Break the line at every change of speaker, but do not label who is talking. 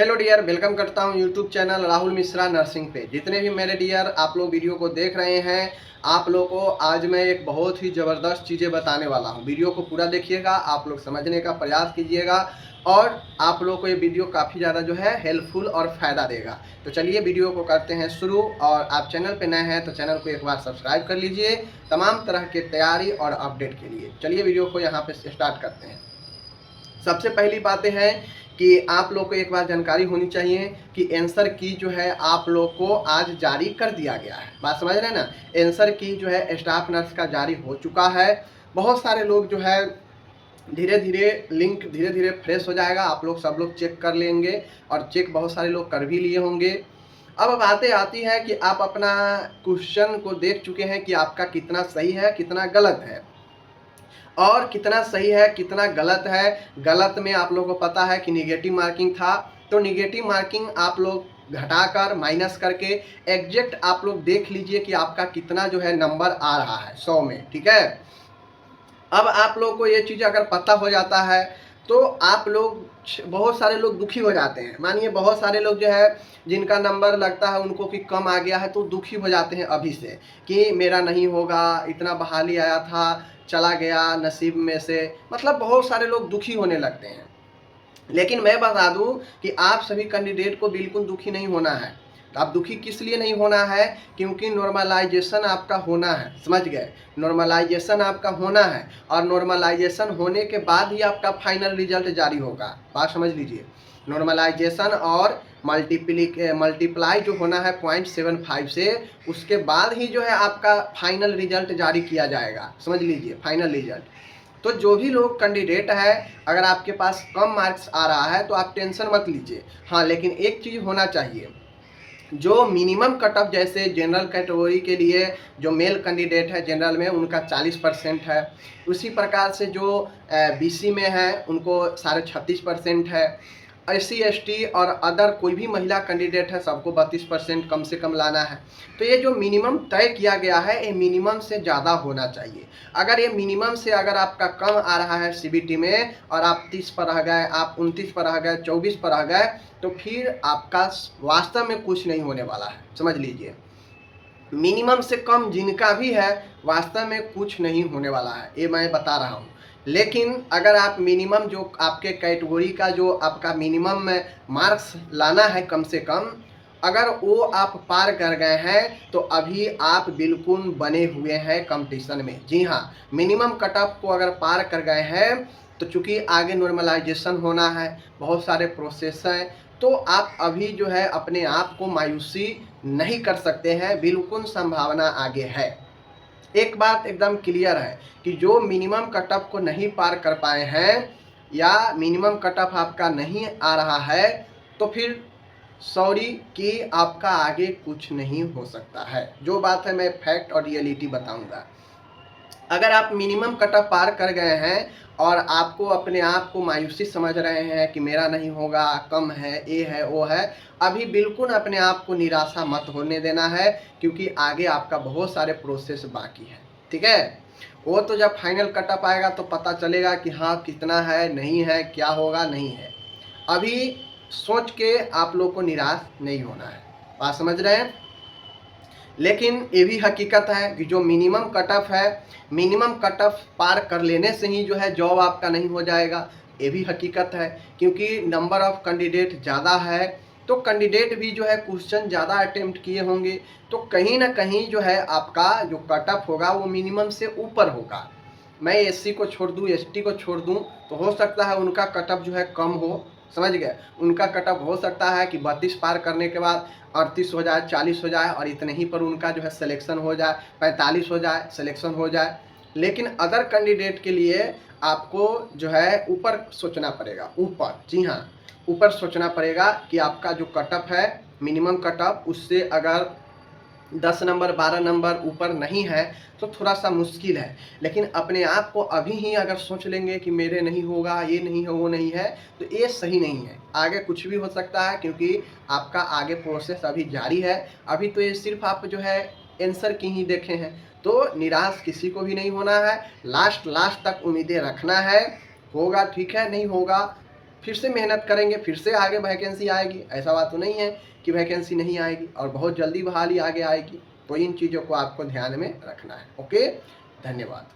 Hello dear, welcome करता हूं YouTube channel Rahul Mishra nursing पे। जितने भी मेरे डियर आप लोग वीडियो को देख रहे हैं, आप लोग को आज मैं एक बहुत ही ज़बरदस्त चीज़ें बताने वाला हूं। वीडियो को पूरा देखिएगा, आप लोग समझने का प्रयास कीजिएगा और आप लोग को ये वीडियो काफ़ी ज़्यादा जो है हेल्पफुल और फ़ायदा देगा। तो चलिए वीडियो को करते हैं शुरू। और आप चैनल पर नए हैं तो चैनल को एक बार सब्सक्राइब कर लीजिए तमाम तरह के तैयारी और अपडेट के लिए। चलिए वीडियो को यहाँ पर स्टार्ट करते हैं। सबसे पहली बातें हैं कि आप लोग को एक बार जानकारी होनी चाहिए कि आंसर की जो है आप लोग को आज जारी कर दिया गया है। बात समझ रहे हैं ना। आंसर की जो है स्टाफ नर्स का जारी हो चुका है। बहुत सारे लोग जो है धीरे धीरे लिंक धीरे धीरे फ्रेश हो जाएगा, आप लोग सब लोग चेक कर लेंगे और चेक बहुत सारे लोग कर भी लिए होंगे। अब बातें आती है कि आप अपना क्वेश्चन को देख चुके हैं कि आपका कितना सही है कितना गलत है और कितना सही है कितना गलत है। गलत में आप लोगों को पता है कि निगेटिव मार्किंग था, तो निगेटिव मार्किंग आप लोग घटाकर माइनस करके एग्जैक्ट आप लोग देख लीजिए कि आपका कितना जो है नंबर आ रहा है 100 में। ठीक है। अब आप लोग को ये चीज़ अगर पता हो जाता है तो आप लोग बहुत सारे लोग दुखी हो जाते हैं। मानिए बहुत सारे लोग जो है जिनका नंबर लगता है उनको कि कम आ गया है तो दुखी हो जाते हैं अभी से कि मेरा नहीं होगा, इतना बहाली आया था चला गया नसीब में से। मतलब बहुत सारे लोग दुखी होने लगते हैं। लेकिन मैं बता दूं कि आप सभी कैंडिडेट को बिल्कुल दुखी नहीं होना है। तो आप दुखी किस लिए नहीं होना है? क्योंकि नॉर्मलाइजेशन आपका होना है। समझ गए? नॉर्मलाइजेशन आपका होना है और नॉर्मलाइजेशन होने के बाद ही आपका फाइनल रिजल्ट जारी होगा। बात समझ लीजिए। नॉर्मलाइजेशन और मल्टीप्लाई जो होना है 0.75 से, उसके बाद ही जो है आपका फाइनल रिजल्ट जारी किया जाएगा। समझ लीजिए फाइनल रिजल्ट। तो जो भी लोग कैंडिडेट है, अगर आपके पास कम मार्क्स आ रहा है तो आप टेंशन मत लीजिए। हाँ, लेकिन एक चीज़ होना चाहिए, जो मिनिमम कट ऑफ जैसे जनरल कैटेगरी के लिए जो मेल कैंडिडेट है जनरल में उनका 40% है, उसी प्रकार से जो बीसी में है उनको 36.5% है। SC ST और अदर कोई भी महिला कैंडिडेट है सबको 32% कम से कम लाना है। तो ये जो मिनिमम तय किया गया है ये मिनिमम से ज़्यादा होना चाहिए। अगर ये मिनिमम से अगर आपका कम आ रहा है CBT में और आप 30 पर रह गए, आप 29 पर रह गए, 24 पर रह गए, तो फिर आपका वास्तव में कुछ नहीं होने वाला है। समझ लीजिए मिनिमम से कम जिनका भी है वास्तव में कुछ नहीं होने वाला है, ये मैं बता रहा हूँ। लेकिन अगर आप मिनिमम जो आपके कैटेगरी का जो आपका मिनिमम में मार्क्स लाना है कम से कम, अगर वो आप पार कर गए हैं तो अभी आप बिल्कुल बने हुए हैं कंपटीशन में। जी हाँ, मिनिमम कट ऑफ को अगर पार कर गए हैं तो चूँकि आगे नॉर्मलाइजेशन होना है, बहुत सारे प्रोसेस हैं, तो आप अभी जो है अपने आप को मायूसी नहीं कर सकते हैं, बिल्कुल संभावना आगे है। एक बात एकदम क्लियर है कि जो मिनिमम कट ऑफ को नहीं पार कर पाए हैं या मिनिमम कट ऑफ आपका नहीं आ रहा है तो फिर सॉरी कि आपका आगे कुछ नहीं हो सकता है। जो बात है मैं फैक्ट और रियलिटी बताऊंगा। अगर आप मिनिमम कट ऑफ पार कर गए हैं और आपको अपने आप को मायूसी समझ रहे हैं कि मेरा नहीं होगा, कम है, ये है वो है, अभी बिल्कुल अपने आप को निराशा मत होने देना है, क्योंकि आगे आपका बहुत सारे प्रोसेस बाकी है। ठीक है। वो तो जब फाइनल कट ऑफ आएगा तो पता चलेगा कि हाँ कितना है, नहीं है, क्या होगा, नहीं है। अभी सोच के आप लोग को निराश नहीं होना है। बात समझ रहे हैं? लेकिन ये भी हकीकत है कि जो मिनिमम कट ऑफ है, मिनिमम कट ऑफ पार कर लेने से ही जो है जॉब आपका नहीं हो जाएगा। ये भी हकीकत है, क्योंकि नंबर ऑफ कैंडिडेट ज़्यादा है तो कैंडिडेट भी जो है क्वेश्चन ज़्यादा अटेम्प्ट किए होंगे, तो कहीं ना कहीं जो है आपका जो कट ऑफ होगा वो मिनिमम से ऊपर होगा। मैं SC को छोड़ दूँ, ST को छोड़ दूँ तो हो सकता है उनका कट ऑफ जो है कम हो। समझ गए? उनका कट ऑफ हो सकता है कि 32 पार करने के बाद 38 हो जाए, 40 हो जाए और इतने ही पर उनका जो है सिलेक्शन हो जाए, 45 हो जाए, सिलेक्शन हो जाए। लेकिन अदर कैंडिडेट के लिए आपको जो है ऊपर सोचना पड़ेगा, ऊपर। जी हाँ, ऊपर सोचना पड़ेगा कि आपका जो कट ऑफ है मिनिमम कट ऑफ, उससे अगर 10 नंबर 12 नंबर ऊपर नहीं है तो थोड़ा सा मुश्किल है। लेकिन अपने आप को अभी ही अगर सोच लेंगे कि मेरे नहीं होगा, ये नहीं है, वो नहीं है, तो ये सही नहीं है। आगे कुछ भी हो सकता है, क्योंकि आपका आगे प्रोसेस अभी जारी है। अभी तो ये सिर्फ आप जो है आंसर की ही देखे हैं। तो निराश किसी को भी नहीं होना है, लास्ट तक उम्मीदें रखना है। होगा ठीक है, नहीं होगा फिर से मेहनत करेंगे, फिर से आगे वैकेंसी आएगी। ऐसा बात तो नहीं है कि वैकेंसी नहीं आएगी, और बहुत जल्दी बहाली आगे आएगी। तो इन चीज़ों को आपको ध्यान में रखना है। ओके, धन्यवाद।